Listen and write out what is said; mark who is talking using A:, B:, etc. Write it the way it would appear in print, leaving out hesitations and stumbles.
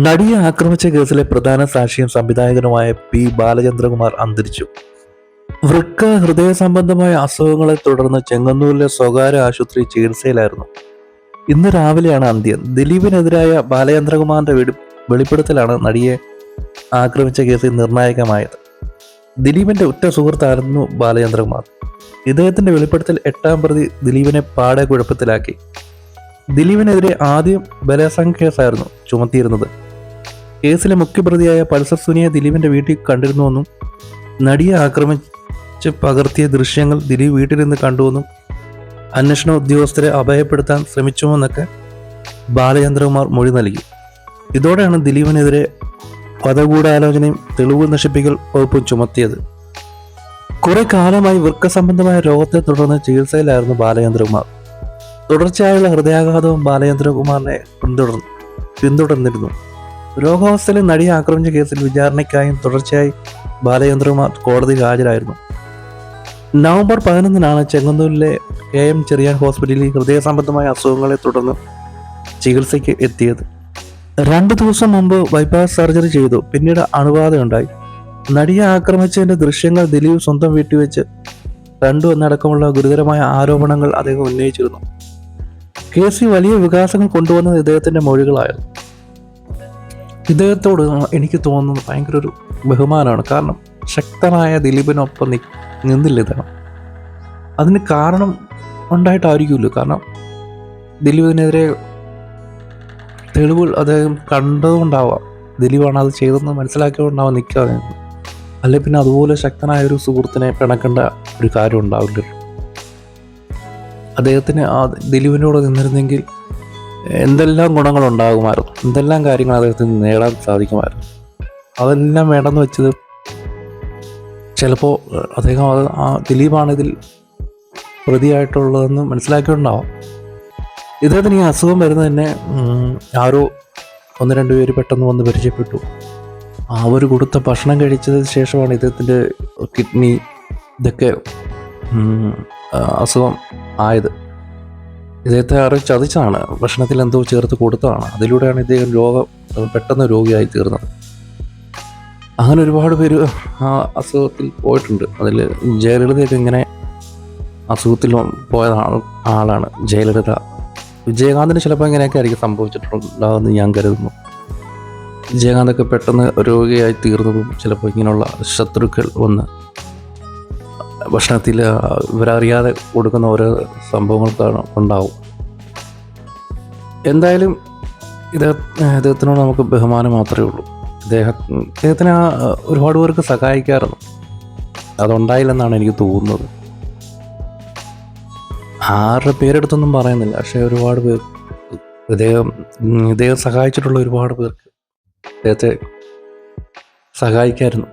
A: നടിയെ ആക്രമിച്ച കേസിലെ പ്രധാന സാക്ഷിയും സംവിധായകനുമായ പി ബാലചന്ദ്രകുമാർ അന്തരിച്ചു. വൃക്ക ഹൃദയ സംബന്ധമായ അസുഖങ്ങളെ തുടർന്ന് ചെങ്ങന്നൂരിലെ സ്വകാര്യ ആശുപത്രി ചികിത്സയിലായിരുന്നു. ഇന്ന് രാവിലെയാണ് അന്ത്യം. ദിലീപിനെതിരായ ബാലചന്ദ്രകുമാറിന്റെ വെളിപ്പെടുത്തലാണ് നടിയെ ആക്രമിച്ച കേസിൽ നിർണായകമായത്. ദിലീപിന്റെ ഉറ്റ സുഹൃത്തായിരുന്നു ബാലചന്ദ്രകുമാർ. ഇദ്ദേഹത്തിന്റെ വെളിപ്പെടുത്തൽ 8ാം പ്രതി ദിലീപിനെ പാടെ കുഴപ്പത്തിലാക്കി. ദിലീപിനെതിരെ ആദ്യം ബലാത്സംഗ കേസായിരുന്നു ചുമത്തിയിരുന്നത്. കേസിലെ മുഖ്യപ്രതിയായ പൾസർ സുനിയെ ദിലീപിന്റെ വീട്ടിൽ കണ്ടിരുന്നുവെന്നും നടിയെ ആക്രമിച്ച് പകർത്തിയ ദൃശ്യങ്ങൾ ദിലീപ് വീട്ടിൽ നിന്ന് കണ്ടുവെന്നും അന്വേഷണ ഉദ്യോഗസ്ഥരെ അഭയപ്പെടുത്താൻ ശ്രമിച്ചുവെന്നൊക്കെ ബാലചന്ദ്രകുമാർ മൊഴി നൽകി. ഇതോടെയാണ് ദിലീപിനെതിരെ വധഗൂഢാലോചനയും തെളിവ് നശിപ്പിക്കൽ വകുപ്പും ചുമത്തിയത്. കുറെ കാലമായി വൃക്ക സംബന്ധമായ രോഗത്തെ തുടർന്ന് ചികിത്സയിലായിരുന്നു ബാലചന്ദ്രകുമാർ. തുടർച്ചയായുള്ള ഹൃദയാഘാതവും ബാലചന്ദ്രകുമാറിനെ പിന്തുടർന്നിരുന്നു. രോഗാവസ്ഥയിൽ നടിയെ ആക്രമിച്ച കേസിൽ വിചാരണയ്ക്കായും തുടർച്ചയായി ബാലചന്ദ്രകുമാർ കോടതിയിൽ ഹാജരായിരുന്നു. നവംബർ 11-നാണ് ചെങ്ങന്നൂരിലെ KM ചെറിയാൻ ഹോസ്പിറ്റലിൽ ഹൃദയ സംബന്ധമായ അസുഖങ്ങളെ തുടർന്ന് ചികിത്സയ്ക്ക് എത്തിയത്. 2 ദിവസം മുമ്പ് ബൈപ്പാസ് സർജറി ചെയ്തു. പിന്നീട് അണുബാധയുണ്ടായി. നടിയെ ആക്രമിച്ചതിന്റെ ദൃശ്യങ്ങൾ ദിലീപ് സ്വന്തം വീട്ടിൽ വെച്ച് കണ്ടു എന്നടക്കമുള്ള ഗുരുതരമായ ആരോപണങ്ങൾ അദ്ദേഹം ഉന്നയിച്ചിരുന്നു. കേസിൽ വലിയ വികാസങ്ങൾ കൊണ്ടുവന്നത് ഇദ്ദേഹത്തിന്റെ മൊഴികളായിരുന്നു. ഇദ്ദേഹത്തോട് എനിക്ക് തോന്നുന്നത് ഭയങ്കര ഒരു ബഹുമാനമാണ്. കാരണം ശക്തനായ ദിലീപിനൊപ്പം നിന്നില്ല ഇദ്ദേഹം. അതിന് കാരണം ഉണ്ടായിട്ടായിരിക്കുമല്ലോ. കാരണം ദിലീപിനെതിരെ തെളിവുകൾ അദ്ദേഹം കണ്ടതുകൊണ്ടാവാം, ദിലീപാണ് അത് ചെയ്തതെന്ന് മനസ്സിലാക്കിയതുകൊണ്ടാവാം നിൽക്കാതെ. അല്ലെ പിന്നെ അതുപോലെ ശക്തനായ ഒരു സുഹൃത്തിനെ പിണക്കേണ്ട ഒരു കാര്യം ഉണ്ടാവില്ലല്ലോ. അദ്ദേഹത്തിന് ആ ദിലീപിനോട് നിന്നിരുന്നെങ്കിൽ എന്തെല്ലാം ഗുണങ്ങളുണ്ടാകുമായിരുന്നു, എന്തെല്ലാം കാര്യങ്ങൾ അദ്ദേഹത്തിന് നേടാൻ സാധിക്കുമായിരുന്നു. അതെല്ലാം വേണ്ടെന്ന് വെച്ചത് ചിലപ്പോൾ അദ്ദേഹം ദിലീപാണ് ഇതിൽ പ്രതിയായിട്ടുള്ളതെന്ന് മനസ്സിലാക്കിയിട്ടുണ്ടാവാം. ഇദ്ദേഹത്തിന് ഈ അസുഖം വരുന്നത് തന്നെ ആരോ 1-2 പേര് പെട്ടെന്ന് വന്ന് പരിചയപ്പെട്ടു. അവർ കൊടുത്ത ഭക്ഷണം കഴിച്ചതിന് ശേഷമാണ് ഇദ്ദേഹത്തിൻ്റെ കിഡ്നി ഇതൊക്കെ അസുഖം ആയത്. ഇദ്ദേഹത്തെ ആരും ചതിച്ചതാണ്, ഭക്ഷണത്തിൽ എന്തോ ചേർത്ത് കൊടുത്തതാണ്. അതിലൂടെയാണ് ഇദ്ദേഹം പെട്ടെന്ന് രോഗിയായി തീർന്നത്. അങ്ങനെ ഒരുപാട് പേര് ആ അസുഖത്തിൽ പോയിട്ടുണ്ട്. അതിൽ ജയലളിതയൊക്കെ ഇങ്ങനെ അസുഖത്തിൽ പോയ ആളാണ് ജയലളിത. വിജയകാന്തിന് ചിലപ്പോൾ ഇങ്ങനെയൊക്കെ ആയിരിക്കും സംഭവിച്ചിട്ടുണ്ടാകുമെന്ന് ഞാൻ കരുതുന്നു. വിജയകാന്തൊക്കെ പെട്ടെന്ന് രോഗിയായി തീർന്നതും ചിലപ്പോൾ ഇങ്ങനെയുള്ള ശത്രുക്കൾ വന്ന് ഭക്ഷണത്തിൽ ഇവരറിയാതെ കൊടുക്കുന്ന ഓരോ സംഭവങ്ങൾക്കാണ് ഉണ്ടാവും. എന്തായാലും ഇദ്ദേഹത്തിനോട് നമുക്ക് ബഹുമാനം മാത്രമേ ഉള്ളൂ. ഇദ്ദേഹത്തിന് ഒരുപാട് പേർക്ക് സഹായിക്കാറുണ്ട്. അതുണ്ടായില്ലെന്നാണ് എനിക്ക് തോന്നുന്നത്. ആരുടെ പേരെടുത്തൊന്നും പറയുന്നില്ല, പക്ഷേ ഒരുപാട് പേർ ഇദ്ദേഹം സഹായിച്ചിട്ടുള്ള ഒരുപാട് പേർക്ക് ഇദ്ദേഹത്തെ സഹായിക്കായിരുന്നു.